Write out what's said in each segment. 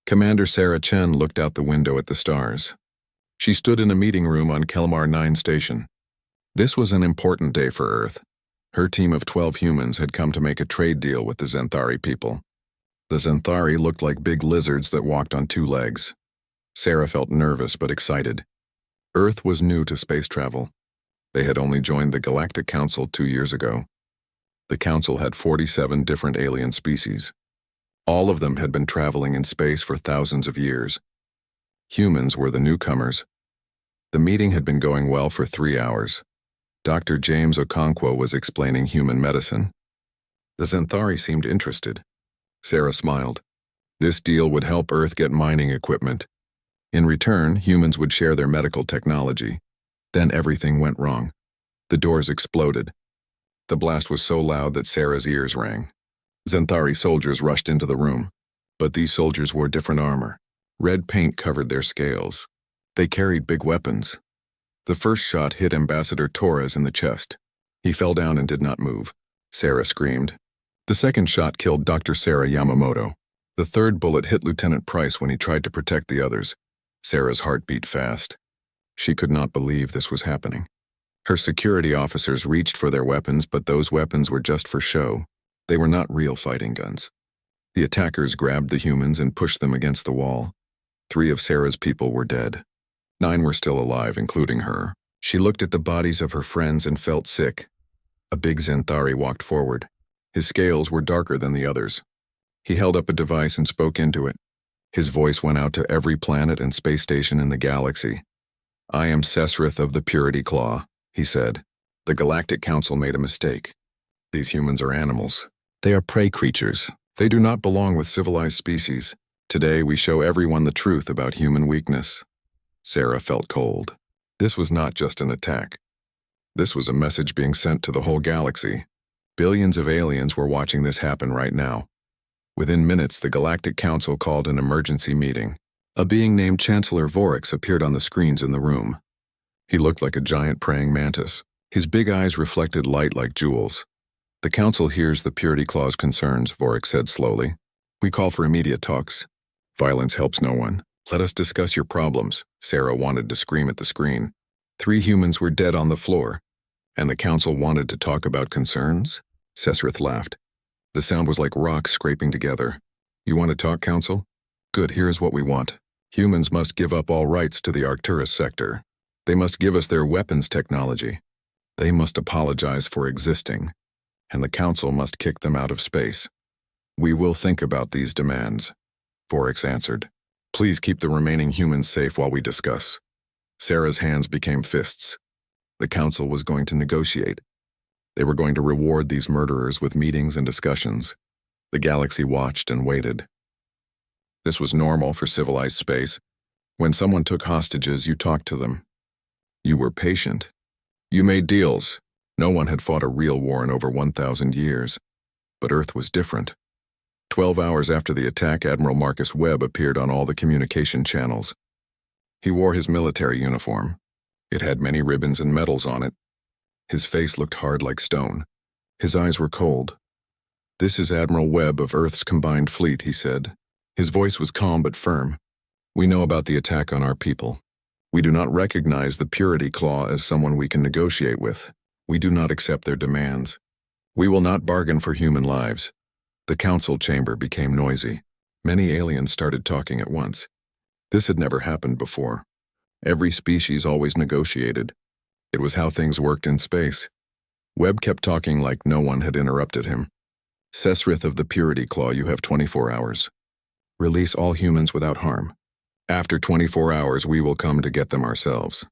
Commander Sarah Chen looked out the window at the stars. She stood in a meeting room on Kelmar 9 station. This was an important day for Earth. Her team of 12 humans had come to make a trade deal with the Xanthari people. The Xanthari looked like big lizards that walked on 2 legs. Sarah felt nervous but excited. Earth was new to space travel. They had only joined the Galactic Council 2 years ago. The Council had 47 different alien species. All of them had been traveling in space for thousands of years. Humans were the newcomers. The meeting had been going well for 3 hours. Dr. James Okonkwo was explaining human medicine. The Xanthari seemed interested. Sarah smiled. This deal would help Earth get mining equipment. In return, humans would share their medical technology. Then everything went wrong. The doors exploded. The blast was so loud that Sarah's ears rang. Xanthari soldiers rushed into the room. But these soldiers wore different armor. Red paint covered their scales. They carried big weapons. The first shot hit Ambassador Torres in the chest. He fell down and did not move. Sarah screamed. The second shot killed Dr. Sarah Yamamoto. The third bullet hit Lieutenant Price when he tried to protect the others. Sarah's heart beat fast. She could not believe this was happening. Her security officers reached for their weapons, but those weapons were just for show. They were not real fighting guns. The attackers grabbed the humans and pushed them against the wall. 3 of Sarah's people were dead. 9 were still alive, including her. She looked at the bodies of her friends and felt sick. A big Xanthari walked forward. His scales were darker than the others. He held up a device and spoke into it. His voice went out to every planet and space station in the galaxy. "I am Sesrith of the Purity Claw," he said. "The Galactic Council made a mistake. These humans are animals. They are prey creatures. They do not belong with civilized species. Today we show everyone the truth about human weakness." Sarah felt cold. This was not just an attack. This was a message being sent to the whole galaxy. Billions of aliens were watching this happen right now. Within minutes, the Galactic Council called an emergency meeting. A being named Chancellor Vorix appeared on the screens in the room. He looked like a giant praying mantis. His big eyes reflected light like jewels. "The Council hears the Purity Claw's concerns," Vorix said slowly. "We call for immediate talks. Violence helps no one. Let us discuss your problems." Sarah wanted to scream at the screen. 3 humans were dead on the floor. And the Council wanted to talk about concerns? Sesrith laughed. The sound was like rocks scraping together. "You want to talk, Council? Good, here is what we want. Humans must give up all rights to the Arcturus sector. They must give us their weapons technology. They must apologize for existing. And the Council must kick them out of space. We will think about these demands," Vorix answered. "Please keep the remaining humans safe while we discuss." Sarah's hands became fists. The Council was going to negotiate. They were going to reward these murderers with meetings and discussions. The galaxy watched and waited. This was normal for civilized space. When someone took hostages, you talked to them. You were patient. You made deals. No one had fought a real war in over 1,000 years. But Earth was different. 12 hours after the attack, Admiral Marcus Webb appeared on all the communication channels. He wore his military uniform. It had many ribbons and medals on it. His face looked hard like stone. His eyes were cold. "This is Admiral Webb of Earth's combined fleet," he said. His voice was calm but firm. "We know about the attack on our people. We do not recognize the Purity Claw as someone we can negotiate with. We do not accept their demands. We will not bargain for human lives." The council chamber became noisy. Many aliens started talking at once. This had never happened before. Every species always negotiated. It was how things worked in space. Webb kept talking like no one had interrupted him. "Sesrith of the Purity Claw, you have 24 hours. Release all humans without harm. After 24 hours, we will come to get them ourselves.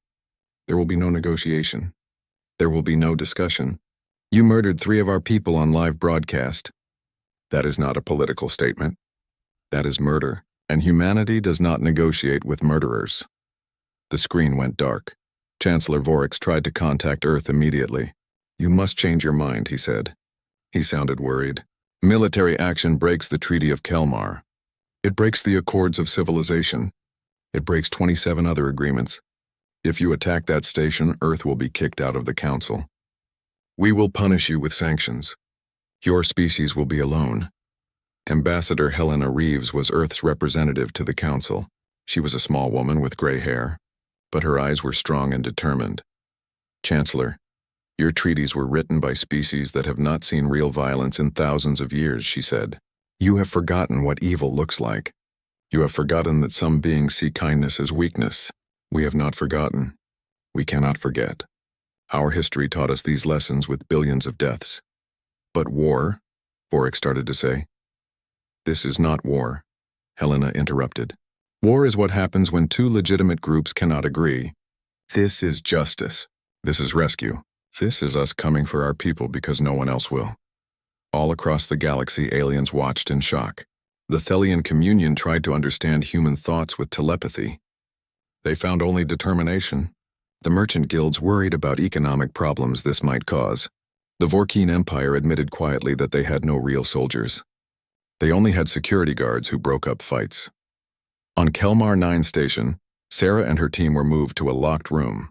There will be no negotiation. There will be no discussion. You murdered 3 of our people on live broadcast. That is not a political statement. That is murder, and humanity does not negotiate with murderers." The screen went dark. Chancellor Vorix tried to contact Earth immediately. "You must change your mind," he said. He sounded worried. "Military action breaks the Treaty of Kelmar. It breaks the Accords of Civilization. It breaks 27 other agreements. If you attack that station, Earth will be kicked out of the Council. We will punish you with sanctions. Your species will be alone. Ambassador Helena Reeves was Earth's representative to the Council. She was a small woman with gray hair, but her eyes were strong and determined. Chancellor, your treaties were written by species that have not seen real violence in thousands of years, she said. You have forgotten what evil looks like. You have forgotten that some beings see kindness as weakness. We have not forgotten. We cannot forget. Our history taught us these lessons with billions of deaths. But war, Vorik started to say. This is not war, Helena interrupted. War is what happens when two legitimate groups cannot agree. This is justice. This is rescue. This is us coming for our people because no one else will. All across the galaxy, aliens watched in shock. The Thelian communion tried to understand human thoughts with telepathy. They found only determination. The merchant guilds worried about economic problems this might cause. The Vorkeen Empire admitted quietly that they had no real soldiers. They only had security guards who broke up fights. On Kelmar 9 station, Sarah and her team were moved to a locked room.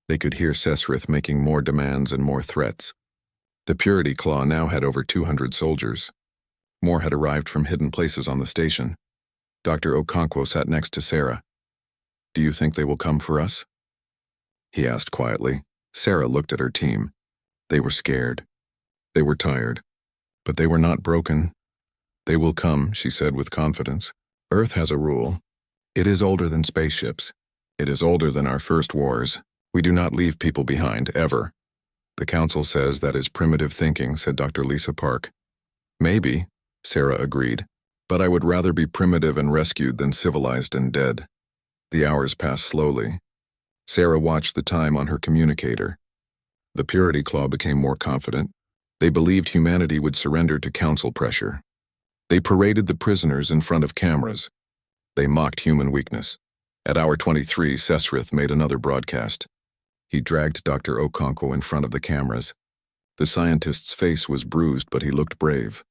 They could hear Sesrith making more demands and more threats. The Purity Claw now had over 200 soldiers. More had arrived from hidden places on the station. Dr. Okonkwo sat next to Sarah. Do you think they will come for us? He asked quietly. Sarah looked at her team. They were scared. They were tired. But they were not broken. They will come, she said with confidence. Earth has a rule. It is older than spaceships. It is older than our first wars. We do not leave people behind, ever. The Council says that is primitive thinking, said Dr. Lisa Park. Maybe, Sarah agreed, but I would rather be primitive and rescued than civilized and dead. The hours passed slowly. Sarah watched the time on her communicator. The Purity Claw became more confident. They believed humanity would surrender to Council pressure. They paraded the prisoners in front of cameras. They mocked human weakness. At hour 23, Sesrith made another broadcast. He dragged Dr. Okonkwo in front of the cameras. The scientist's face was bruised, but he looked brave.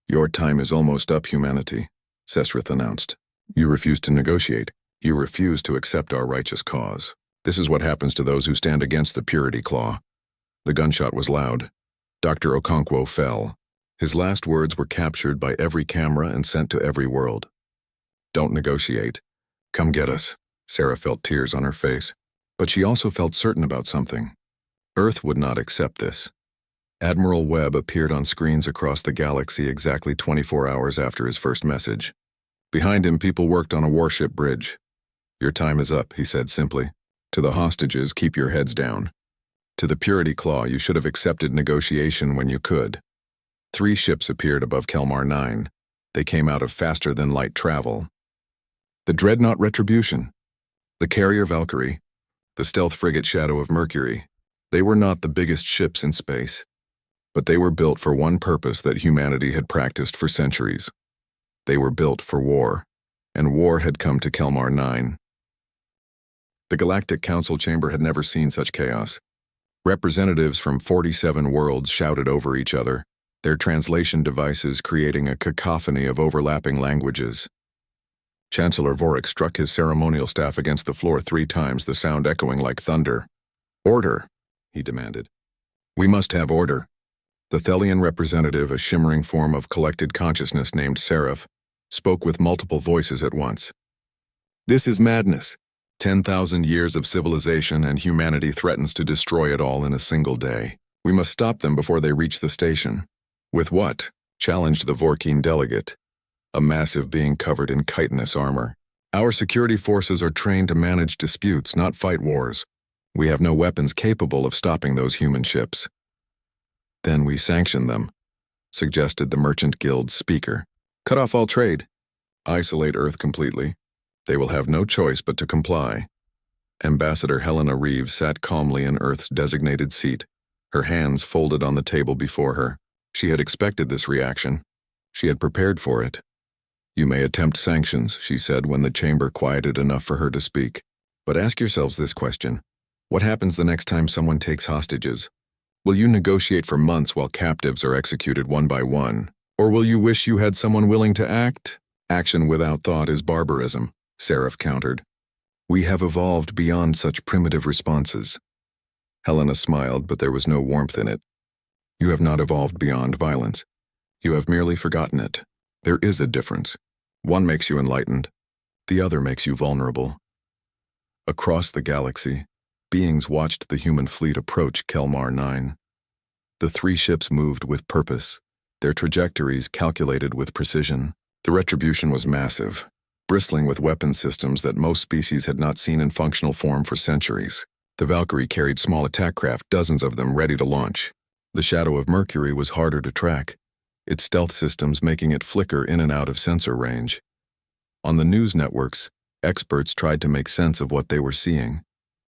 Your time is almost up, humanity, Sesrith announced. You refuse to negotiate. You refuse to accept our righteous cause. This is what happens to those who stand against the Purity Claw. The gunshot was loud. Dr. Okonkwo fell. His last words were captured by every camera and sent to every world. Don't negotiate. Come get us. Sarah felt tears on her face. But she also felt certain about something. Earth would not accept this. Admiral Webb appeared on screens across the galaxy exactly 24 hours after his first message. Behind him, people worked on a warship bridge. Your time is up, he said simply. To the hostages, keep your heads down. To the Purity Claw, you should have accepted negotiation when you could. 3 ships appeared above Kelmar 9. They came out of faster-than-light travel. The Dreadnought Retribution, the carrier Valkyrie, the stealth frigate Shadow of Mercury. They were not the biggest ships in space, but they were built for one purpose that humanity had practiced for centuries. They were built for war, and war had come to Kelmar 9. The Galactic Council chamber had never seen such chaos. Representatives from 47 worlds shouted over each other, their translation devices creating a cacophony of overlapping languages. Chancellor Vorik struck his ceremonial staff against the floor 3 times, the sound echoing like thunder. Order, he demanded. We must have order. The Thelian representative, a shimmering form of collected consciousness named Seraph, spoke with multiple voices at once. This is madness. 10,000 years of civilization and humanity threatens to destroy it all in a single day. We must stop them before they reach the station. With what? Challenged the Vorkeen delegate, a massive being covered in chitinous armor. Our security forces are trained to manage disputes, not fight wars. We have no weapons capable of stopping those human ships. Then we sanction them, suggested the Merchant Guild's speaker. Cut off all trade. Isolate Earth completely. They will have no choice but to comply. Ambassador Helena Reeves sat calmly in Earth's designated seat, her hands folded on the table before her. She had expected this reaction. She had prepared for it. You may attempt sanctions, she said when the chamber quieted enough for her to speak. But ask yourselves this question. What happens the next time someone takes hostages? Will you negotiate for months while captives are executed one by one? Or will you wish you had someone willing to act? Action without thought is barbarism, Seraph countered. We have evolved beyond such primitive responses. Helena smiled, but there was no warmth in it. You have not evolved beyond violence. You have merely forgotten it. There is a difference. One makes you enlightened, the other makes you vulnerable. Across the galaxy, beings watched the human fleet approach Kelmar 9. The three ships moved with purpose, their trajectories calculated with precision. The retribution was massive, bristling with weapon systems that most species had not seen in functional form for centuries. The Valkyrie carried small attack craft, dozens of them ready to launch. The shadow of Mercury was harder to track, its stealth systems making it flicker in and out of sensor range. On the news networks, experts tried to make sense of what they were seeing.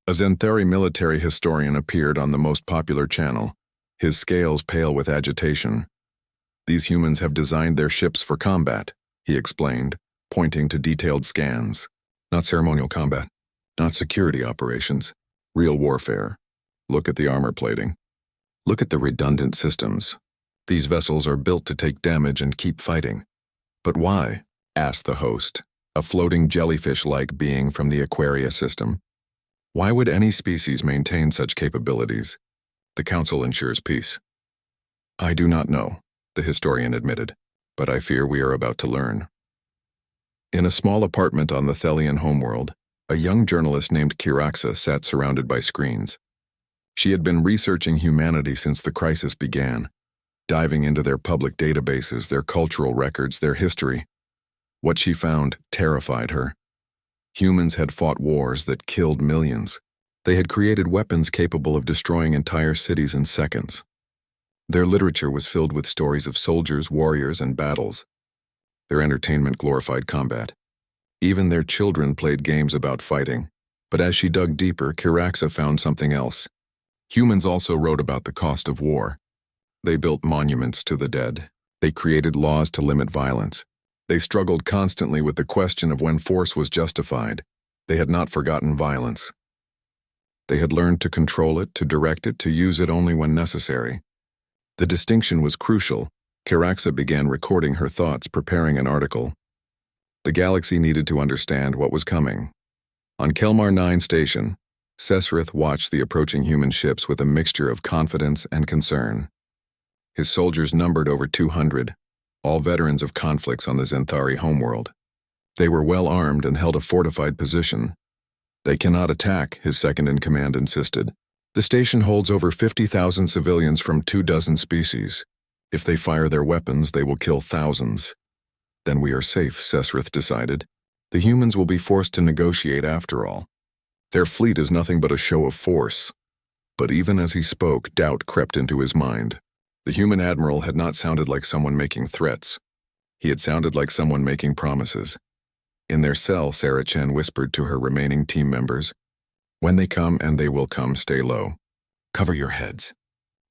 A Xanthari military historian appeared on the most popular channel, his scales pale with agitation. These humans have designed their ships for combat, he explained, pointing to detailed scans. Not ceremonial combat, not security operations, real warfare. Look at the armor plating. Look at the redundant systems. These vessels are built to take damage and keep fighting. But why? Asked the host, a floating jellyfish-like being from the Aquaria system. Why would any species maintain such capabilities? The Council ensures peace. I do not know, the historian admitted, but I fear we are about to learn. In a small apartment on the Thelian homeworld, a young journalist named Kiraxa sat surrounded by screens. She had been researching humanity since the crisis began, diving into their public databases, their cultural records, their history. What she found terrified her. Humans had fought wars that killed millions. They had created weapons capable of destroying entire cities in seconds. Their literature was filled with stories of soldiers, warriors, and battles. Their entertainment glorified combat. Even their children played games about fighting. But as she dug deeper, Kiraxa found something else. Humans also wrote about the cost of war. They built monuments to the dead. They created laws to limit violence. They struggled constantly with the question of when force was justified. They had not forgotten violence. They had learned to control it, to direct it, to use it only when necessary. The distinction was crucial. Kiraxa began recording her thoughts, preparing an article. The galaxy needed to understand what was coming. On Kelmar 9 station, Sesrith watched the approaching human ships with a mixture of confidence and concern. His soldiers numbered over 200, all veterans of conflicts on the Xanthari homeworld. They were well armed and held a fortified position. They cannot attack, his second-in-command insisted. The station holds over 50,000 civilians from 24 species. If they fire their weapons, they will kill thousands. Then we are safe, Sesrith decided. The humans will be forced to negotiate after all. Their fleet is nothing but a show of force. But even as he spoke, doubt crept into his mind. The human admiral had not sounded like someone making threats. He had sounded like someone making promises. In their cell, Sarah Chen whispered to her remaining team members, "When they come, and they will come, stay low. Cover your heads.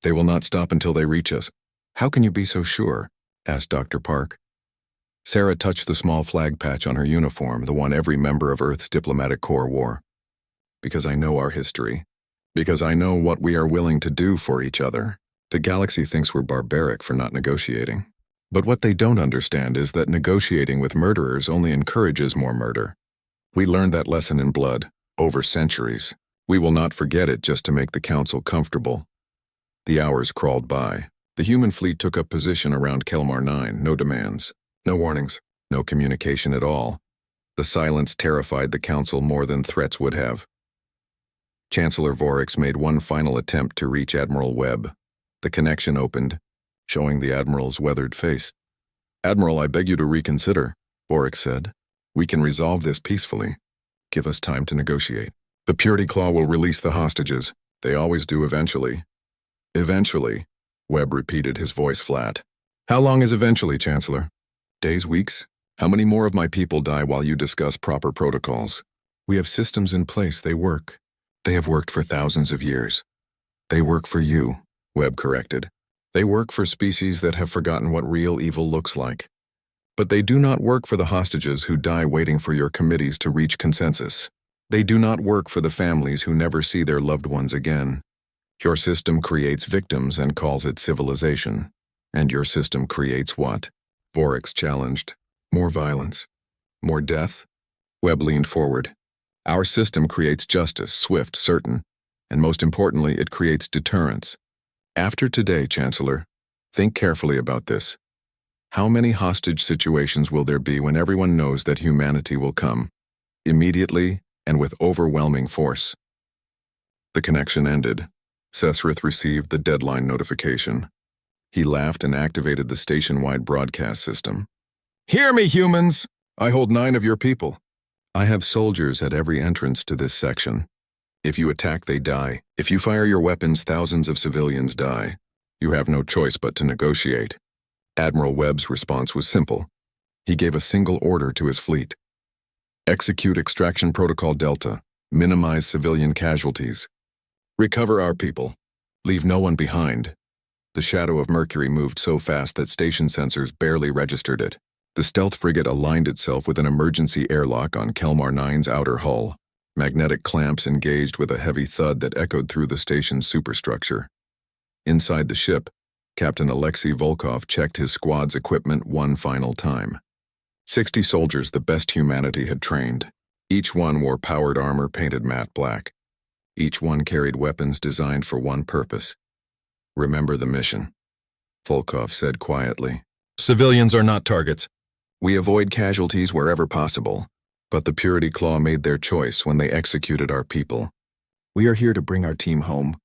They will not stop until they reach us." "How can you be so sure?" asked Dr. Park. Sarah touched the small flag patch on her uniform, the one every member of Earth's diplomatic corps wore. "Because I know our history. Because I know what we are willing to do for each other. The galaxy thinks we're barbaric for not negotiating. But what they don't understand is that negotiating with murderers only encourages more murder. We learned that lesson in blood, over centuries. We will not forget it just to make the Council comfortable." The hours crawled by. The human fleet took up position around Kelmar 9, no demands, no warnings, no communication at all. The silence terrified the Council more than threats would have. Chancellor Voryx made one final attempt to reach Admiral Webb. The connection opened, showing the Admiral's weathered face. "Admiral, I beg you to reconsider," Voryx said. "We can resolve this peacefully. Give us time to negotiate. The Purity Claw will release the hostages. They always do eventually." "Eventually," Webb repeated, his voice flat. "How long is eventually, Chancellor? Days, weeks? How many more of my people die while you discuss proper protocols? We have systems in place. They work. They have worked for thousands of years. They work for you," Webb corrected. "They work for species that have forgotten what real evil looks like. But they do not work for the hostages who die waiting for your committees to reach consensus. They do not work for the families who never see their loved ones again. Your system creates victims and calls it civilization. And your system creates what?" Voryx challenged. "More violence. More death?" Webb leaned forward. "Our system creates justice, swift, certain. And most importantly, it creates deterrence. After today, Chancellor, think carefully about this. How many hostage situations will there be when everyone knows that humanity will come? Immediately and with overwhelming force. The connection ended. Sesrith received the deadline notification. He laughed and activated the station-wide broadcast system. Hear me, humans! I hold 9 of your people. I have soldiers at every entrance to this section. If you attack, they die. If you fire your weapons, thousands of civilians die. You have no choice but to negotiate. Admiral Webb's response was simple. He gave a single order to his fleet. Execute Extraction Protocol Delta. Minimize civilian casualties. Recover our people. Leave no one behind. The shadow of Mercury moved so fast that station sensors barely registered it. The stealth frigate aligned itself with an emergency airlock on Kelmar 9's outer hull. Magnetic clamps engaged with a heavy thud that echoed through the station's superstructure. Inside the ship, Captain Alexei Volkov checked his squad's equipment one final time. 60 soldiers, the best humanity had trained. Each one wore powered armor painted matte black. Each one carried weapons designed for one purpose. Remember the mission, Volkov said quietly. Civilians are not targets. We avoid casualties wherever possible, but the Purity Claw made their choice when they executed our people. We are here to bring our team home.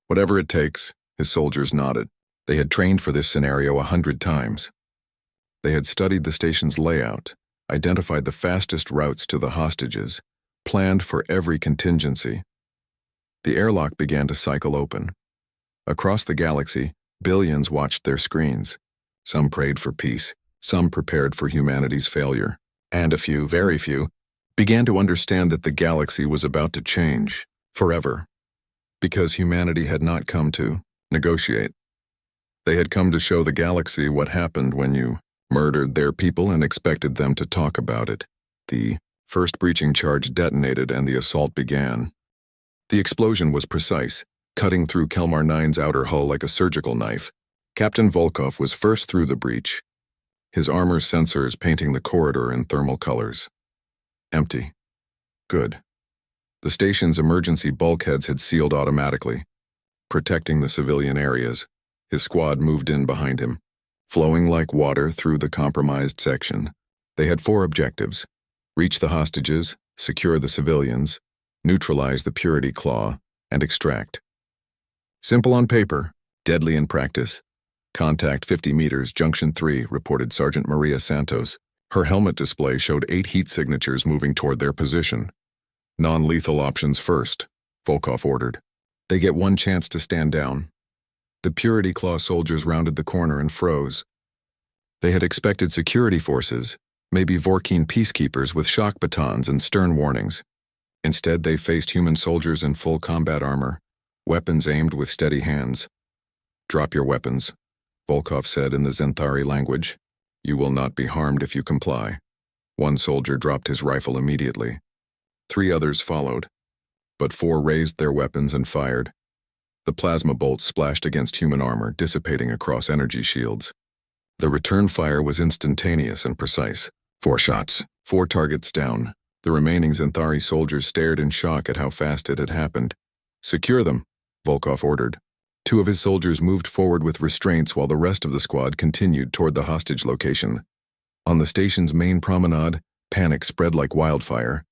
Whatever it takes, his soldiers nodded. They had trained for this scenario 100 times. They had studied the station's layout, identified the fastest routes to the hostages, planned for every contingency. The airlock began to cycle open. Across the galaxy, billions watched their screens. Some prayed for peace, some prepared for humanity's failure, and a few, very few, began to understand that the galaxy was about to change, forever, because humanity had not come to negotiate. They had come to show the galaxy what happened when you murdered their people and expected them to talk about it. The first breaching charge detonated and the assault began. The explosion was precise, cutting through Kelmar 9's outer hull like a surgical knife. Captain Volkov was first through the breach, his armor's sensors painting the corridor in thermal colors. Empty. Good. The station's emergency bulkheads had sealed automatically, protecting the civilian areas. His squad moved in behind him, flowing like water through the compromised section. They had 4 objectives: reach the hostages, secure the civilians, neutralize the Purity Claw, and extract. Simple on paper, deadly in practice. Contact 50 meters, Junction 3, reported Sergeant Maria Santos. Her helmet display showed 8 heat signatures moving toward their position. Non-lethal options first, Volkov ordered. They get one chance to stand down. The Purity Claw soldiers rounded the corner and froze. They had expected security forces, maybe Vorkeen peacekeepers with shock batons and stern warnings. Instead, they faced human soldiers in full combat armor, weapons aimed with steady hands. Drop your weapons, Volkov said in the Zenthari language. You will not be harmed if you comply. One soldier dropped his rifle immediately. 3 others followed, but 4 raised their weapons and fired. The plasma bolts splashed against human armor, dissipating across energy shields. The return fire was instantaneous and precise. 4 shots, 4 targets down. The remaining Zenthari soldiers stared in shock at how fast it had happened. Secure them, Volkov ordered. 2 of his soldiers moved forward with restraints while the rest of the squad continued toward the hostage location. On the station's main promenade, panic spread like wildfire.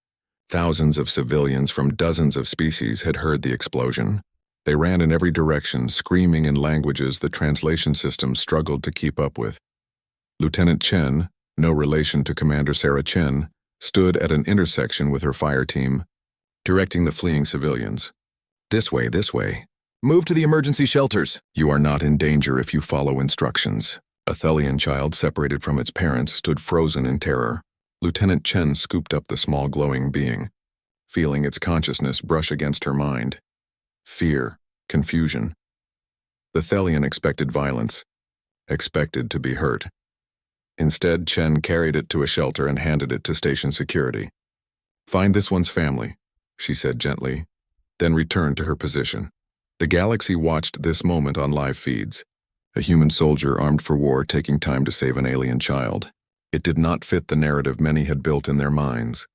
Thousands of civilians from dozens of species had heard the explosion. They ran in every direction, screaming in languages the translation system struggled to keep up with. Lieutenant Chen, no relation to Commander Sarah Chen, stood at an intersection with her fire team, directing the fleeing civilians. This way, this way. Move to the emergency shelters. You are not in danger if you follow instructions. A Thelian child separated from its parents stood frozen in terror. Lieutenant Chen scooped up the small glowing being, feeling its consciousness brush against her mind. Fear, confusion. The Thelian expected violence, expected to be hurt. Instead, Chen carried it to a shelter and handed it to station security. Find this one's family, she said gently, then returned to her position. The galaxy watched this moment on live feeds. A human soldier armed for war taking time to save an alien child. It did not fit the narrative many had built in their minds.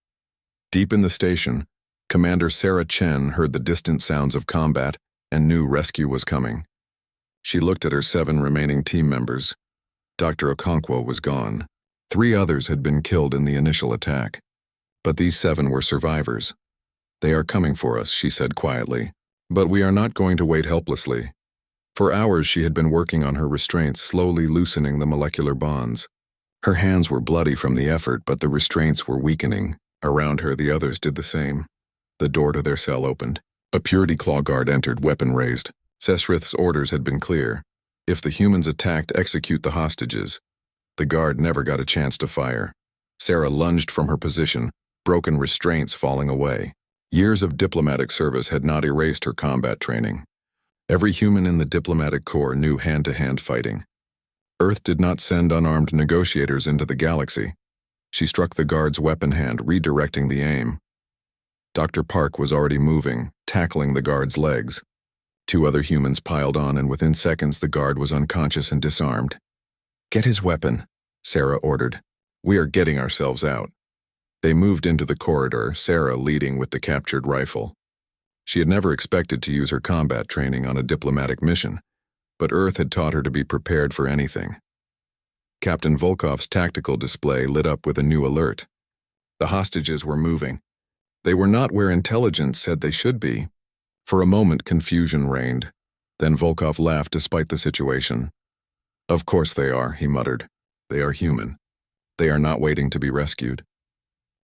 Deep in the station, Commander Sarah Chen heard the distant sounds of combat and knew rescue was coming. She looked at her 7 remaining team members. Dr. Okonkwo was gone. 3 others had been killed in the initial attack. But these 7 were survivors. "They are coming for us," she said quietly. "But we are not going to wait helplessly." For hours she had been working on her restraints, slowly loosening the molecular bonds. Her hands were bloody from the effort, but the restraints were weakening. Around her, the others did the same. The door to their cell opened. A Purity Claw guard entered, weapon raised. Sesrith's orders had been clear. If the humans attacked, execute the hostages. The guard never got a chance to fire. Sarah lunged from her position, broken restraints falling away. Years of diplomatic service had not erased her combat training. Every human in the diplomatic corps knew hand-to-hand fighting. Earth did not send unarmed negotiators into the galaxy. She struck the guard's weapon hand, redirecting the aim. Dr. Park was already moving, tackling the guard's legs. 2 other humans piled on, and within seconds the guard was unconscious and disarmed. "Get his weapon," Sarah ordered. "We are getting ourselves out." They moved into the corridor, Sarah leading with the captured rifle. She had never expected to use her combat training on a diplomatic mission, but Earth had taught her to be prepared for anything. Captain Volkov's tactical display lit up with a new alert. The hostages were moving. They were not where intelligence said they should be. For a moment, confusion reigned. Then Volkov laughed despite the situation. "Of course they are," he muttered. "They are human. They are not waiting to be rescued.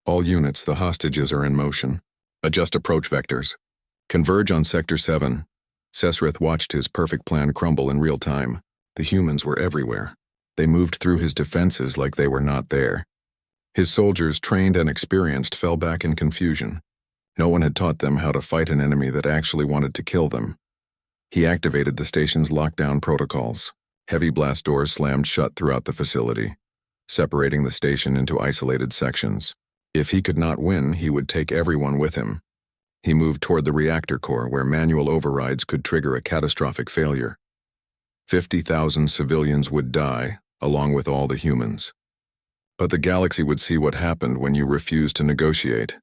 All units, the hostages are in motion. Adjust approach vectors. Converge on Sector 7. Sesrith watched his perfect plan crumble in real time. The humans were everywhere. They moved through his defenses like they were not there. His soldiers, trained and experienced, fell back in confusion. No one had taught them how to fight an enemy that actually wanted to kill them. He activated the station's lockdown protocols. Heavy blast doors slammed shut throughout the facility, separating the station into isolated sections. If he could not win, he would take everyone with him. He moved toward the reactor core, where manual overrides could trigger a catastrophic failure. 50,000 civilians would die, along with all the humans. But the galaxy would see what happened when you refused to negotiate.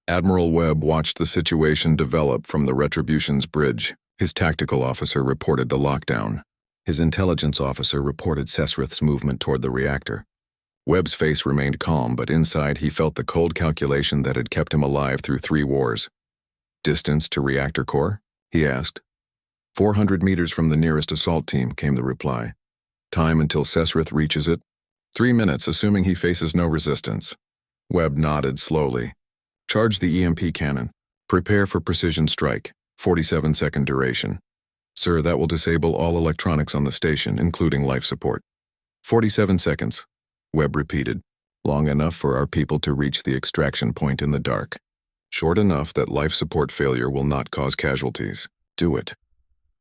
Admiral Webb watched the situation develop from the Retribution's bridge. His tactical officer reported the lockdown. His intelligence officer reported Sesrith's movement toward the reactor. Webb's face remained calm, but inside he felt the cold calculation that had kept him alive through 3 wars. "Distance to reactor core?" he asked. 400 meters from the nearest assault team," came the reply. "Time until Sesrith reaches it?" 3 minutes, assuming he faces no resistance. Webb nodded slowly. "Charge the EMP cannon. Prepare for precision strike. 47-second duration." "Sir, that will disable all electronics on the station, including life support." 47 seconds, Webb repeated. "Long enough for our people to reach the extraction point in the dark. Short enough that life support failure will not cause casualties. Do it."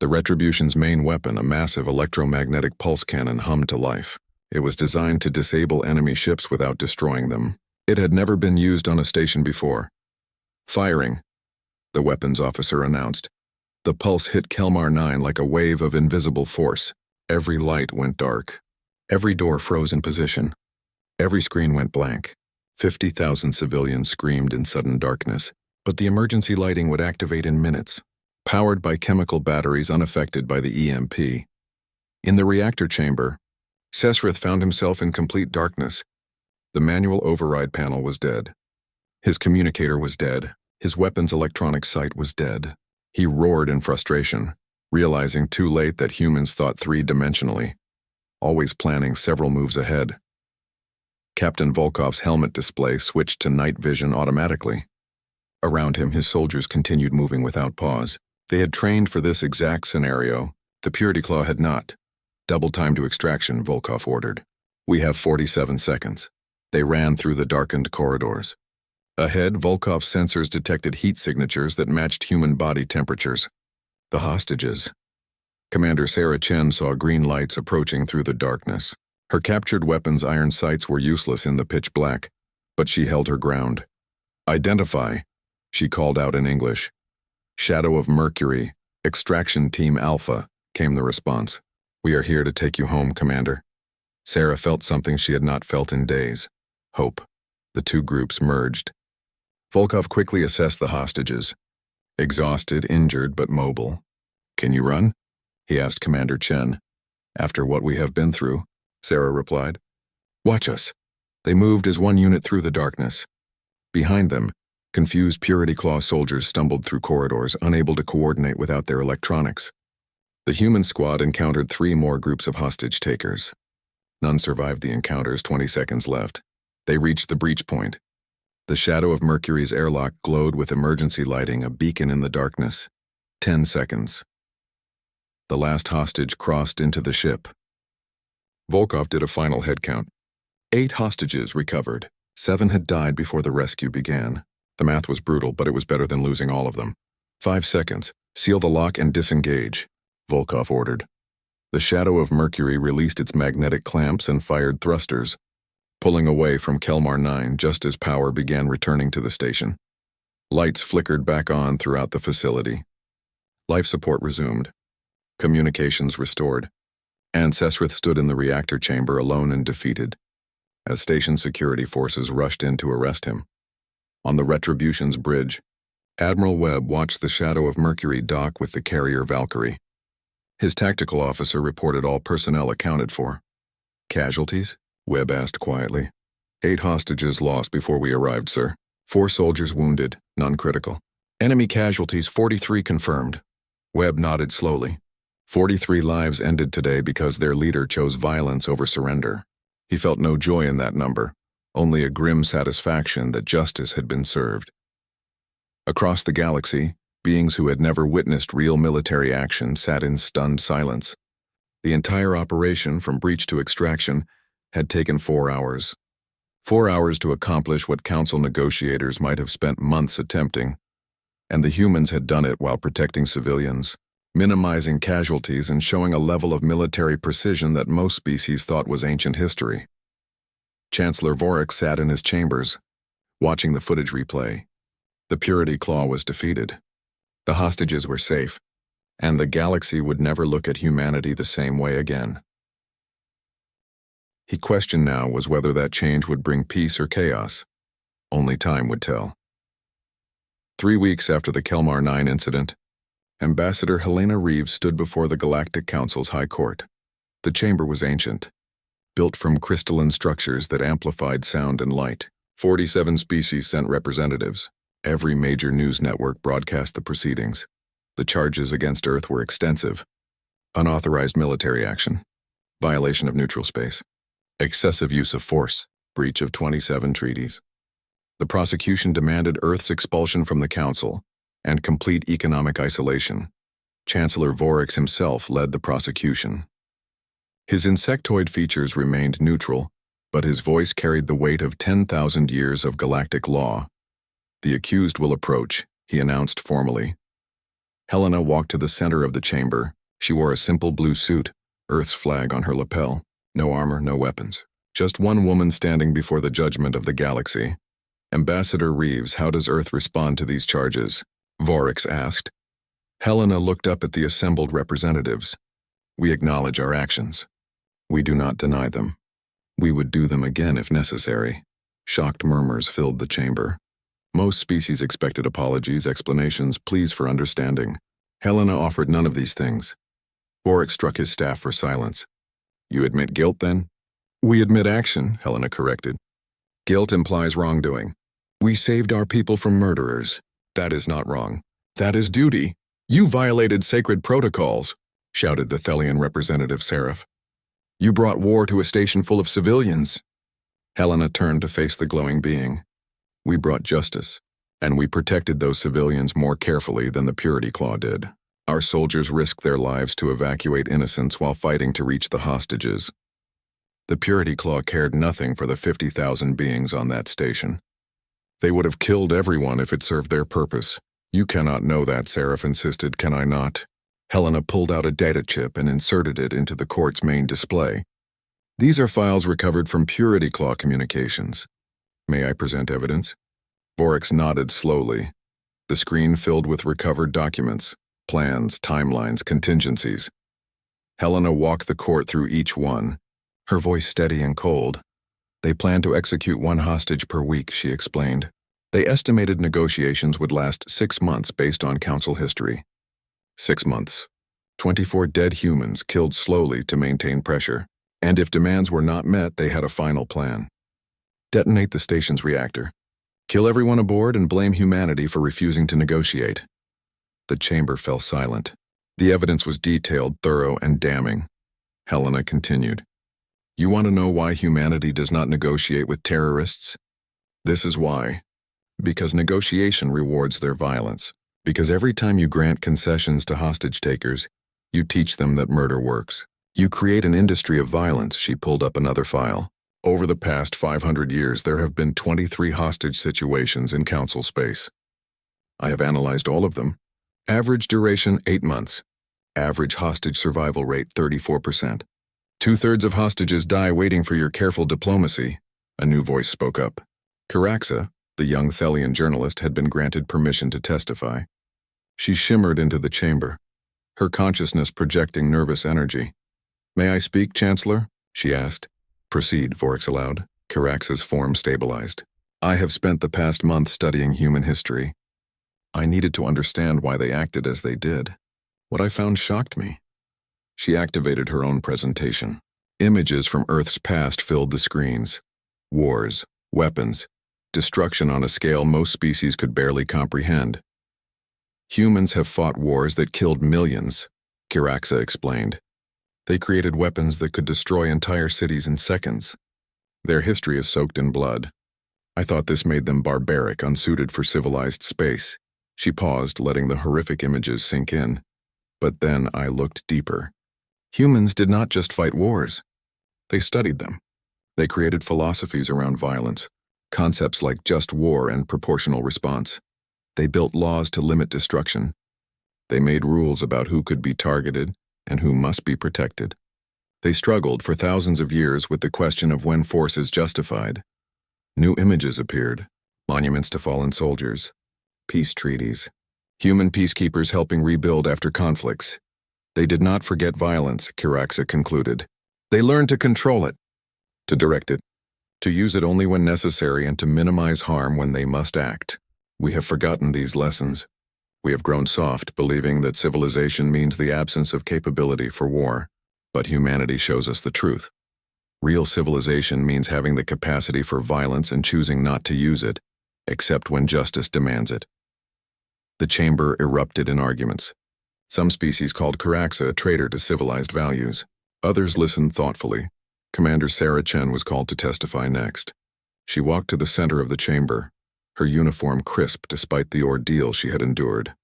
The Retribution's main weapon, a massive electromagnetic pulse cannon, hummed to life. It was designed to disable enemy ships without destroying them. It had never been used on a station before. "Firing," the weapons officer announced. The pulse hit Kelmar 9 like a wave of invisible force. Every light went dark. Every door froze in position. Every screen went blank. 50,000 civilians screamed in sudden darkness, but the emergency lighting would activate in minutes, powered by chemical batteries unaffected by the EMP. In the reactor chamber, Sesrith found himself in complete darkness. The manual override panel was dead. His communicator was dead. His weapons electronic sight was dead. He roared in frustration, realizing too late that humans thought 3-dimensionally, always planning several moves ahead. Captain Volkov's helmet display switched to night vision automatically. Around him, his soldiers continued moving without pause. They had trained for this exact scenario. The Purity Claw had not. "Double time to extraction," Volkov ordered. "We have 47 seconds." They ran through the darkened corridors. Ahead, Volkov's sensors detected heat signatures that matched human body temperatures. The hostages. Commander Sarah Chen saw green lights approaching through the darkness. Her captured weapons' iron sights were useless in the pitch black, but she held her ground. "Identify," she called out in English. "Shadow of Mercury, Extraction Team Alpha," came the response. "We are here to take you home, Commander." Sarah felt something she had not felt in days. Hope. The 2 groups merged. Volkov quickly assessed the hostages. Exhausted, injured, but mobile. "Can you run?" he asked Commander Chen. "After what we have been through?" Sarah replied. Watch us. They moved as one unit through the darkness. Behind them, confused Purity Claw soldiers stumbled through corridors, unable to coordinate without their electronics. The human squad encountered 3 more groups of hostage takers. None survived the encounters. 20 seconds left. They reached the breach point. The shadow of Mercury's airlock glowed with emergency lighting, a beacon in the darkness. 10 seconds. The last hostage crossed into the ship. Volkov did a final head count. 8 hostages recovered. 7 had died before the rescue began. The math was brutal, but it was better than losing all of them. 5 seconds. Seal the lock and disengage, Volkov ordered. The shadow of Mercury released its magnetic clamps and fired thrusters, pulling away from Kelmar 9 just as power began returning to the station. Lights flickered back on throughout the facility. Life support resumed. Communications restored. Ancesrith stood in the reactor chamber alone and defeated, as station security forces rushed in to arrest him. On the Retribution's bridge, Admiral Webb watched the shadow of Mercury dock with the carrier Valkyrie. His tactical officer reported all personnel accounted for. Casualties? Webb asked quietly. 8 hostages lost before we arrived, sir. 4 soldiers wounded, none critical. Enemy casualties 43 confirmed. Webb nodded slowly. 43 lives ended today because their leader chose violence over surrender. He felt no joy in that number, only a grim satisfaction that justice had been served. Across the galaxy, beings who had never witnessed real military action sat in stunned silence. The entire operation, from breach to extraction, had taken 4 hours. 4 hours to accomplish what Council negotiators might have spent months attempting, and the humans had done it while protecting civilians, minimizing casualties and showing a level of military precision that most species thought was ancient history. Chancellor Vorik sat in his chambers, watching the footage replay. The Purity Claw was defeated. The hostages were safe, and the galaxy would never look at humanity the same way again. He questioned now was whether that change would bring peace or chaos. Only time would tell. 3 weeks after the Kelmar 9 incident, Ambassador Helena Reeves stood before the Galactic Council's High Court. The chamber was ancient, built from crystalline structures that amplified sound and light. 47 species sent representatives. Every major news network broadcast the proceedings. The charges against Earth were extensive. Unauthorized military action, violation of neutral space, excessive use of force, breach of 27 treaties. The prosecution demanded Earth's expulsion from the Council and complete economic isolation. Chancellor Vorik himself led the prosecution. His insectoid features remained neutral, but his voice carried the weight of 10,000 years of galactic law. The accused will approach, he announced formally. Helena walked to the center of the chamber. She wore a simple blue suit, Earth's flag on her lapel. No armor, no weapons. Just one woman standing before the judgment of the galaxy. Ambassador Reeves, how does Earth respond to these charges? Vorik asked. Helena looked up at the assembled representatives. We acknowledge our actions. We do not deny them. We would do them again if necessary. Shocked murmurs filled the chamber. Most species expected apologies, explanations, pleas for understanding. Helena offered none of these things. Vorik struck his staff for silence. You admit guilt, then? We admit action, Helena corrected. Guilt implies wrongdoing. We saved our people from murderers. That is not wrong. That is duty. You violated sacred protocols, shouted the Thelian representative Seraph. You brought war to a station full of civilians. Helena turned to face the glowing being. We brought justice, and we protected those civilians more carefully than the Purity Claw did. Our soldiers risked their lives to evacuate innocents while fighting to reach the hostages. The Purity Claw cared nothing for the 50,000 beings on that station. They would have killed everyone if it served their purpose. You cannot know that, Seraph insisted, can I not? Helena pulled out a data chip and inserted it into the court's main display. These are files recovered from Purity Claw communications. May I present evidence? Vorik nodded slowly. The screen filled with recovered documents, plans, timelines, contingencies. Helena walked the court through each one, her voice steady and cold. They planned to execute 1 hostage per week, she explained. They estimated negotiations would last 6 months based on council history. 6 months. 24 dead humans killed slowly to maintain pressure. And if demands were not met, they had a final plan. Detonate the station's reactor. Kill everyone aboard and blame humanity for refusing to negotiate. The chamber fell silent. The evidence was detailed, thorough, and damning. Helena continued. You want to know why humanity does not negotiate with terrorists? This is why. Because negotiation rewards their violence. Because every time you grant concessions to hostage takers, you teach them that murder works. You create an industry of violence. She pulled up another file. Over the past 500 years, there have been 23 hostage situations in Council space. I have analyzed all of them. Average duration, 8 months. Average hostage survival rate, 34%. 2/3 of hostages die waiting for your careful diplomacy. A new voice spoke up. Caraxa, the young Thelian journalist, had been granted permission to testify. She shimmered into the chamber, her consciousness projecting nervous energy. May I speak, Chancellor? She asked. Proceed, Vorex allowed. Caraxa's form stabilized. I have spent the past month studying human history. I needed to understand why they acted as they did. What I found shocked me. She activated her own presentation. Images from Earth's past filled the screens. Wars, weapons, destruction on a scale most species could barely comprehend. Humans have fought wars that killed millions, Caraxa explained. They created weapons that could destroy entire cities in seconds. Their history is soaked in blood. I thought this made them barbaric, unsuited for civilized space. She paused, letting the horrific images sink in. But then I looked deeper. Humans did not just fight wars. They studied them. They created philosophies around violence, concepts like just war and proportional response. They built laws to limit destruction. They made rules about who could be targeted and who must be protected. They struggled for thousands of years with the question of when force is justified. New images appeared, monuments to fallen soldiers, peace treaties, human peacekeepers helping rebuild after conflicts. They did not forget violence, Caraxa concluded. They learned to control it, to direct it, to use it only when necessary and to minimize harm when they must act. We have forgotten these lessons. We have grown soft, believing that civilization means the absence of capability for war. But humanity shows us the truth. Real civilization means having the capacity for violence and choosing not to use it, except when justice demands it. The chamber erupted in arguments. Some species called Caraxa a traitor to civilized values. Others listened thoughtfully. Commander Sarah Chen was called to testify next. She walked to the center of the chamber, her uniform crisp despite the ordeal she had endured.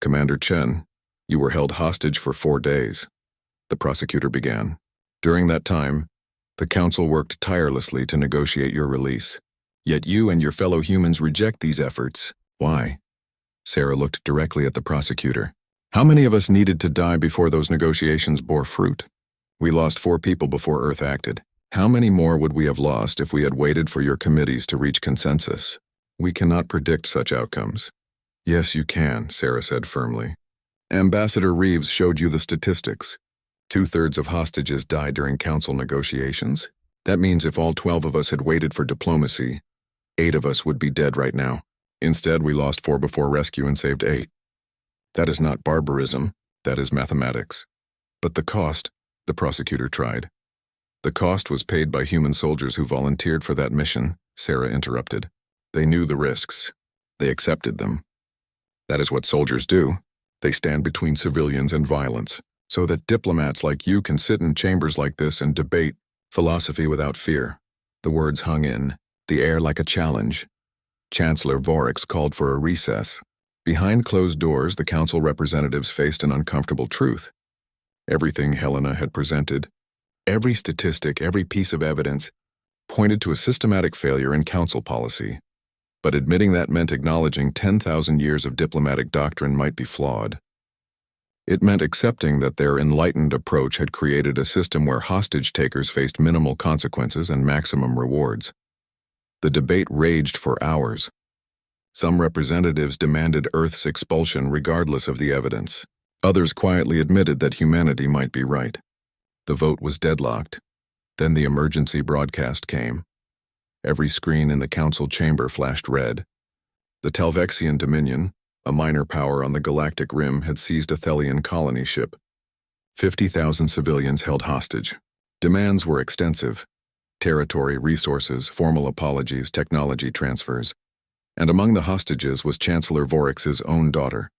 Commander Chen, you were held hostage for 4 days. The prosecutor began. During that time, the council worked tirelessly to negotiate your release. Yet you and your fellow humans reject these efforts. Why? Sarah looked directly at the prosecutor. How many of us needed to die before those negotiations bore fruit? We lost 4 people before Earth acted. How many more would we have lost if we had waited for your committees to reach consensus? We cannot predict such outcomes. Yes, you can, Sarah said firmly. Ambassador Reeves showed you the statistics. 2/3 of hostages died during council negotiations. That means if all 12 of us had waited for diplomacy, 8 of us would be dead right now. Instead, we lost 4 before rescue and saved 8. That is not barbarism, that is mathematics. But the cost, the prosecutor tried. The cost was paid by human soldiers who volunteered for that mission, Sarah interrupted. They knew the risks. They accepted them. That is what soldiers do. They stand between civilians and violence, so that diplomats like you can sit in chambers like this and debate philosophy without fear. The words hung in the air like a challenge. Chancellor Vorex called for a recess. Behind closed doors, the council representatives faced an uncomfortable truth. Everything Helena had presented, every statistic, every piece of evidence, pointed to a systematic failure in council policy. But admitting that meant acknowledging 10,000 years of diplomatic doctrine might be flawed. It meant accepting that their enlightened approach had created a system where hostage takers faced minimal consequences and maximum rewards. The debate raged for hours. Some representatives demanded Earth's expulsion regardless of the evidence. Others quietly admitted that humanity might be right. The vote was deadlocked. Then the emergency broadcast came. Every screen in the council chamber flashed red. The Telvexian Dominion, a minor power on the Galactic Rim, had seized a Thelian colony ship. 50,000 civilians held hostage. Demands were extensive: territory, resources, formal apologies, technology transfers. And among the hostages was Chancellor Vorix's own daughter.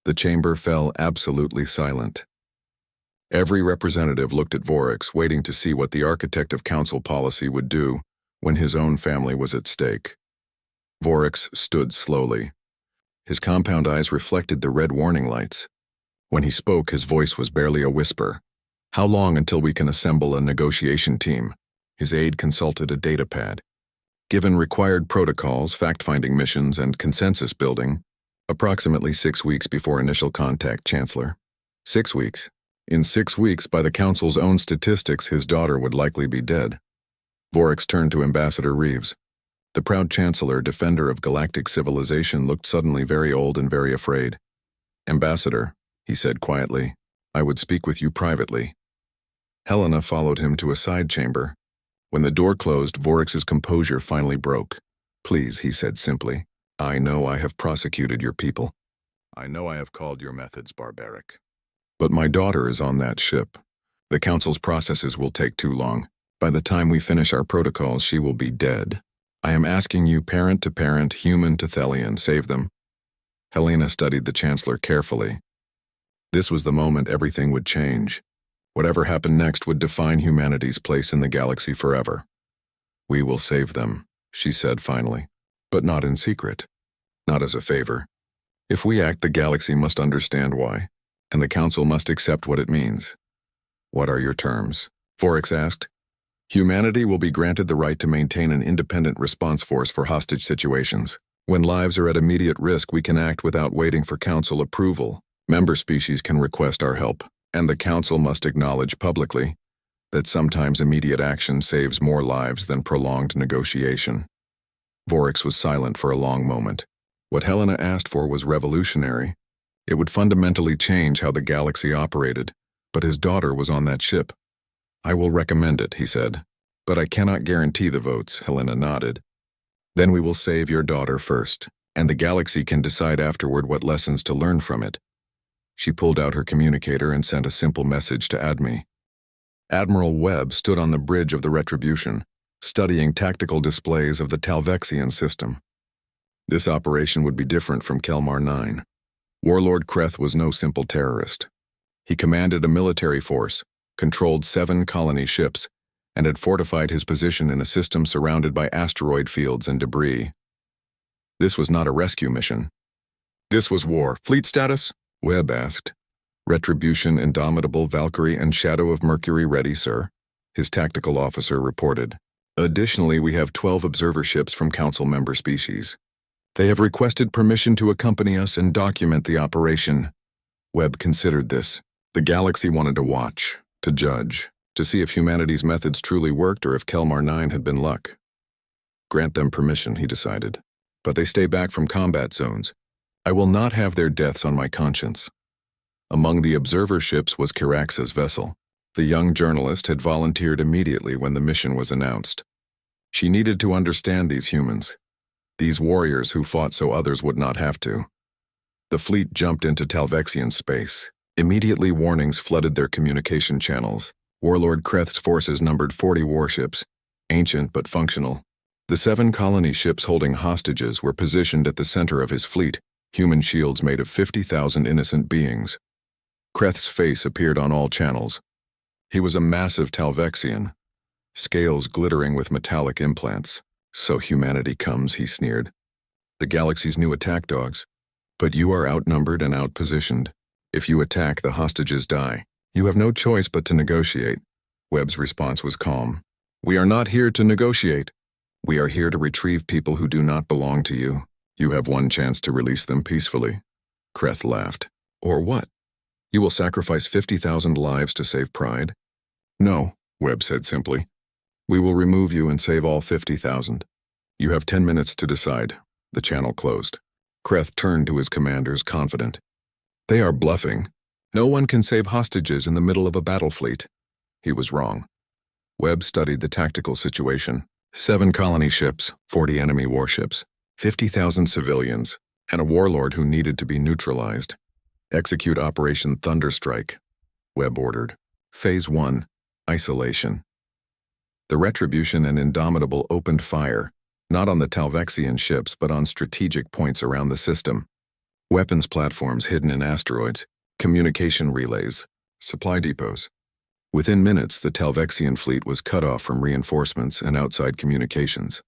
The chamber fell absolutely silent. Every representative looked at Vorix, waiting to see what the architect of council policy would do when his own family was at stake. Vorix stood slowly. His compound eyes reflected the red warning lights. When he spoke, his voice was barely a whisper. "How long until we can assemble a negotiation team?" His aide consulted a data pad. "Given required protocols, fact-finding missions, and consensus building, approximately 6 weeks before initial contact, Chancellor." 6 weeks. In 6 weeks, by the Council's own statistics, his daughter would likely be dead. Vorix turned to Ambassador Reeves. The proud Chancellor, defender of galactic civilization, looked suddenly very old and very afraid. "Ambassador," he said quietly, "I would speak with you privately." Helena followed him to a side chamber. When the door closed, Vorix's composure finally broke. "Please," he said simply, "I know I have prosecuted your people. I know I have called your methods barbaric. But my daughter is on that ship. The Council's processes will take too long. By the time we finish our protocols, she will be dead. I am asking you, parent to parent, human to Thelian, save them." Helena studied the Chancellor carefully. This was the moment everything would change. Whatever happened next would define humanity's place in the galaxy forever. "We will save them," she said finally, "but not in secret. Not as a favor. If we act, the galaxy must understand why, and the Council must accept what it means." "What are your terms?" Vorix asked. "Humanity will be granted the right to maintain an independent response force for hostage situations. When lives are at immediate risk, we can act without waiting for Council approval. Member species can request our help, and the Council must acknowledge publicly that sometimes immediate action saves more lives than prolonged negotiation." Vorix was silent for a long moment. What Helena asked for was revolutionary. It would fundamentally change how the galaxy operated, but his daughter was on that ship. "I will recommend it," he said, "but I cannot guarantee the votes." Helena nodded. "Then we will save your daughter first, and the galaxy can decide afterward what lessons to learn from it." She pulled out her communicator and sent a simple message to ADMI. Admiral Webb stood on the bridge of the Retribution, studying tactical displays of the Talvexian system. This operation would be different from Kelmar 9. Warlord Kreth was no simple terrorist. He commanded a military force, controlled 7 colony ships, and had fortified his position in a system surrounded by asteroid fields and debris. This was not a rescue mission. This was war. "Fleet status?" Webb asked. "Retribution, Indomitable, Valkyrie, and Shadow of Mercury ready, sir," his tactical officer reported. "Additionally, we have 12 observer ships from Council member species. They have requested permission to accompany us and document the operation." Webb considered this. The galaxy wanted to watch, to judge, to see if humanity's methods truly worked or if Kelmar 9 had been luck. "Grant them permission," he decided, "but they stay back from combat zones. I will not have their deaths on my conscience." Among the observer ships was Kirax's vessel. The young journalist had volunteered immediately when the mission was announced. She needed to understand these humans, these warriors who fought so others would not have to. The fleet jumped into Talvexian space. Immediately, warnings flooded their communication channels. Warlord Kreth's forces numbered 40 warships, ancient but functional. The 7 colony ships holding hostages were positioned at the center of his fleet, human shields made of 50,000 innocent beings. Kreth's face appeared on all channels. He was a massive Talvexian, scales glittering with metallic implants. "So humanity comes," he sneered. "The galaxy's new attack dogs. But you are outnumbered and outpositioned. If you attack, the hostages die. You have no choice but to negotiate." Webb's response was calm. "We are not here to negotiate. We are here to retrieve people who do not belong to you. You have one chance to release them peacefully." Kreth laughed. "Or what? You will sacrifice 50,000 lives to save pride?" "No," Webb said simply. "We will remove you and save all 50,000. You have 10 minutes to decide." The channel closed. Kreth turned to his commanders, confident. "They are bluffing. No one can save hostages in the middle of a battle fleet." He was wrong. Webb studied the tactical situation. 7 colony ships, 40 enemy warships, 50,000 civilians, and a warlord who needed to be neutralized. "Execute Operation Thunderstrike," Webb ordered. "Phase 1. Isolation. The Retribution and Indomitable opened fire, not on the Talvexian ships but on strategic points around the system. Weapons platforms hidden in asteroids, communication relays, supply depots. Within minutes, the Talvexian fleet was cut off from reinforcements and outside communications.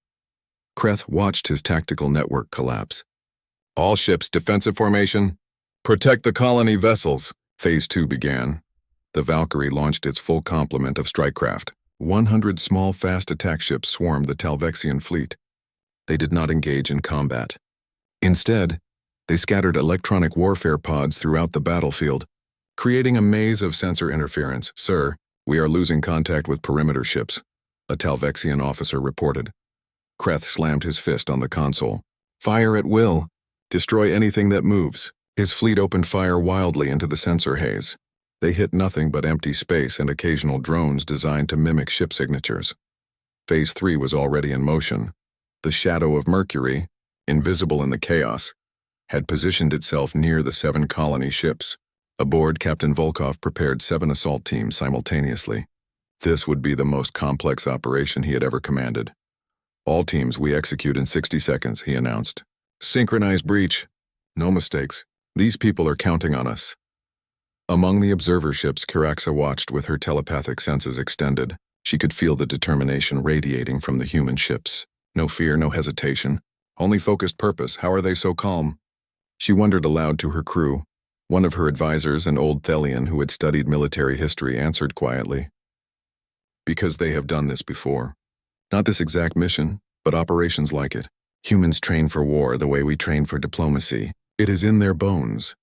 Kreth watched his tactical network collapse. All ships defensive formation. Protect the colony vessels. Phase 2 began. The Valkyrie launched its full complement of strike craft. 100 small fast attack ships swarmed the Talvexian fleet. They did not engage in combat. Instead, they scattered electronic warfare pods throughout the battlefield, creating a maze of sensor interference. Sir, we are losing contact with perimeter ships, a Talvexian officer reported. Kreth slammed his fist on the console. Fire at will. Destroy anything that moves. His fleet opened fire wildly into the sensor haze. They hit nothing but empty space and occasional drones designed to mimic ship signatures. Phase 3 was already in motion. The shadow of Mercury, invisible in the chaos, had positioned itself near the 7 colony ships. Aboard, Captain Volkov prepared 7 assault teams simultaneously. This would be the most complex operation he had ever commanded. All teams we execute in 60 seconds, he announced. Synchronized breach. No mistakes. These people are counting on us. Among the observer ships, Kiraxa watched with her telepathic senses extended. She could feel the determination radiating from the human ships. No fear, no hesitation. Only focused purpose. How are they so calm? She wondered aloud to her crew. One of her advisors, an old Thelian who had studied military history, answered quietly. Because they have done this before. Not this exact mission, but operations like it. Humans train for war the way we train for diplomacy. It is in their bones.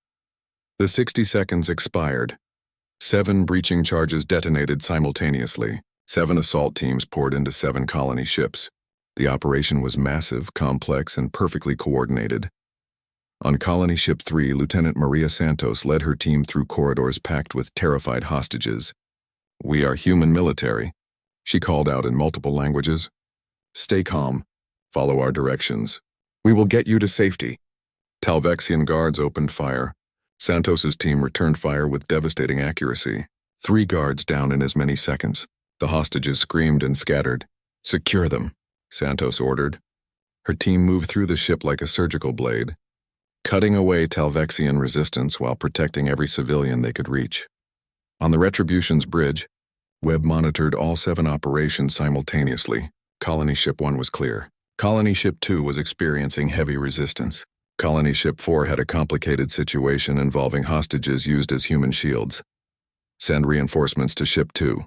The 60 seconds expired. 7 breaching charges detonated simultaneously. 7 assault teams poured into 7 colony ships. The operation was massive, complex, and perfectly coordinated. On Colony Ship 3, Lieutenant Maria Santos led her team through corridors packed with terrified hostages. We are human military, she called out in multiple languages. Stay calm. Follow our directions. We will get you to safety. Talvexian guards opened fire. Santos's team returned fire with devastating accuracy. 3 guards down in as many seconds. The hostages screamed and scattered. Secure them, Santos ordered. Her team moved through the ship like a surgical blade, cutting away Talvexian resistance while protecting every civilian they could reach. On the Retribution's bridge, Webb monitored all 7 operations simultaneously. Colony Ship 1 was clear. Colony Ship 2 was experiencing heavy resistance. Colony Ship 4 had a complicated situation involving hostages used as human shields. Send reinforcements to Ship 2,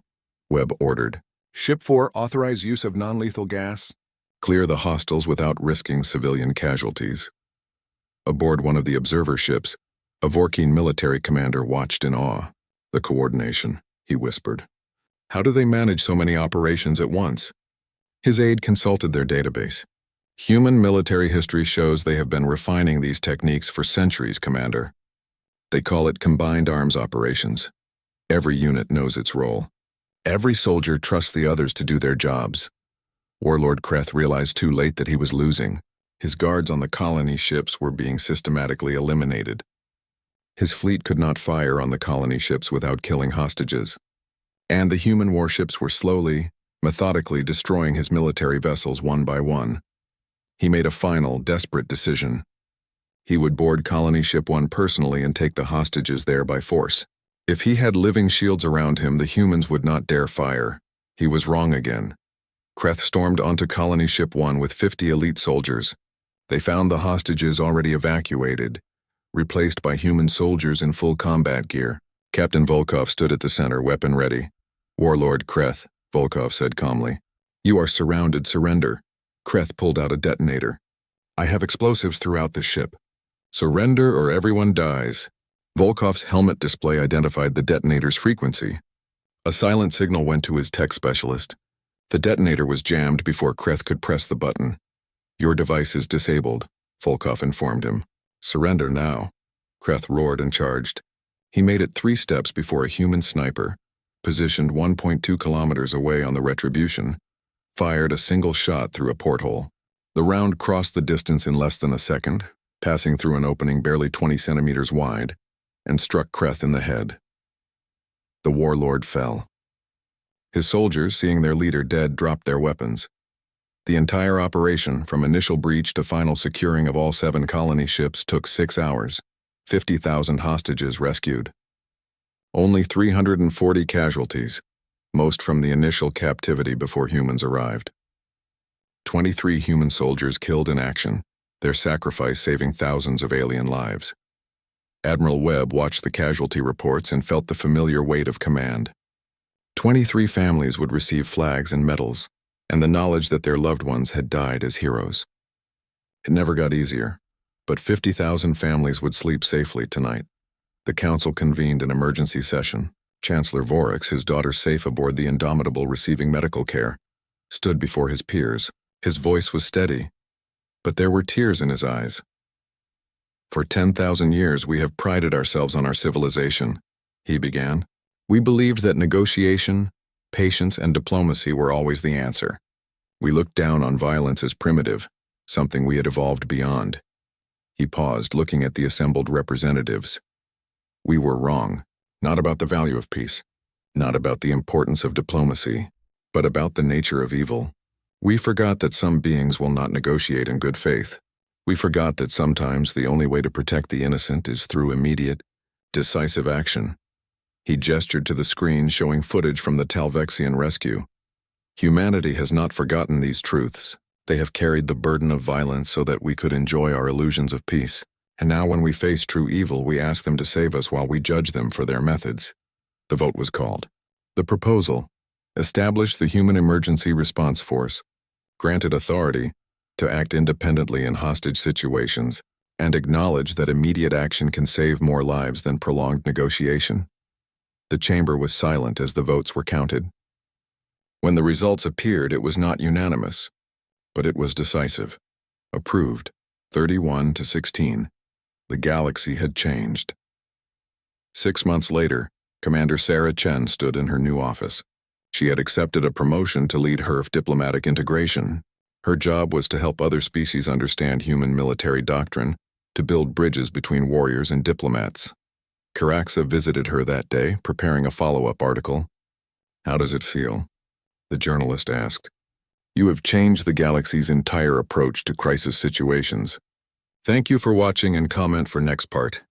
Webb ordered. Ship 4, authorize use of non-lethal gas. Clear the hostiles without risking civilian casualties. Aboard one of the observer ships, a Vorkine military commander watched in awe. The coordination, he whispered. How do they manage so many operations at once? His aide consulted their database. Human military history shows they have been refining these techniques for centuries, Commander. They call it combined arms operations. Every unit knows its role. Every soldier trusts the others to do their jobs. Warlord Kreth realized too late that he was losing. His guards on the colony ships were being systematically eliminated. His fleet could not fire on the colony ships without killing hostages. And the human warships were slowly, methodically destroying his military vessels one by one. He made a final, desperate decision. He would board Colony Ship 1 personally and take the hostages there by force. If he had living shields around him, the humans would not dare fire. He was wrong again. Kreth stormed onto Colony Ship 1 with 50 elite soldiers. They found the hostages already evacuated, replaced by human soldiers in full combat gear. Captain Volkov stood at the center, weapon ready. Warlord Kreth, Volkov said calmly. You are surrounded, surrender. Kreth pulled out a detonator. I have explosives throughout the ship. Surrender or everyone dies. Volkov's helmet display identified the detonator's frequency. A silent signal went to his tech specialist. The detonator was jammed before Kreth could press the button. Your device is disabled, Volkov informed him. Surrender now. Kreth roared and charged. He made it 3 steps before a human sniper, positioned 1.2 kilometers away on the Retribution, fired a single shot through a porthole. The round crossed the distance in less than a second, passing through an opening barely 20 centimeters wide, and struck Kreth in the head. The warlord fell. His soldiers, seeing their leader dead, dropped their weapons. The entire operation, from initial breach to final securing of all 7 colony ships, took 6 hours. 50,000 hostages rescued. Only 340 casualties, most from the initial captivity before humans arrived. 23 human soldiers killed in action, their sacrifice saving thousands of alien lives. Admiral Webb watched the casualty reports and felt the familiar weight of command. 23 families would receive flags and medals, and the knowledge that their loved ones had died as heroes. It never got easier, but 50,000 families would sleep safely tonight. The council convened an emergency session. Chancellor Vorix, his daughter safe aboard the Indomitable receiving medical care, stood before his peers. His voice was steady, but there were tears in his eyes. For 10,000 years we have prided ourselves on our civilization, he began. We believed that negotiation, patience, and diplomacy were always the answer. We looked down on violence as primitive, something we had evolved beyond. He paused, looking at the assembled representatives. We were wrong, not about the value of peace, not about the importance of diplomacy, but about the nature of evil. We forgot that some beings will not negotiate in good faith. We forgot that sometimes the only way to protect the innocent is through immediate, decisive action. He gestured to the screen showing footage from the Talvexian rescue. Humanity has not forgotten these truths. They have carried the burden of violence so that we could enjoy our illusions of peace. And now when we face true evil, we ask them to save us while we judge them for their methods. The vote was called. The proposal: establish the Human Emergency Response Force, granted authority to act independently in hostage situations, and acknowledge that immediate action can save more lives than prolonged negotiation. The chamber was silent as the votes were counted. When the results appeared, it was not unanimous, but it was decisive. Approved, 31 to 16. The galaxy had changed. 6 months later, Commander Sarah Chen stood in her new office. She had accepted a promotion to lead HFY diplomatic integration. Her job was to help other species understand human military doctrine, to build bridges between warriors and diplomats. Caraxa visited her that day, preparing a follow-up article. How does it feel? The journalist asked. You have changed the galaxy's entire approach to crisis situations. Thank you for watching and comment for next part.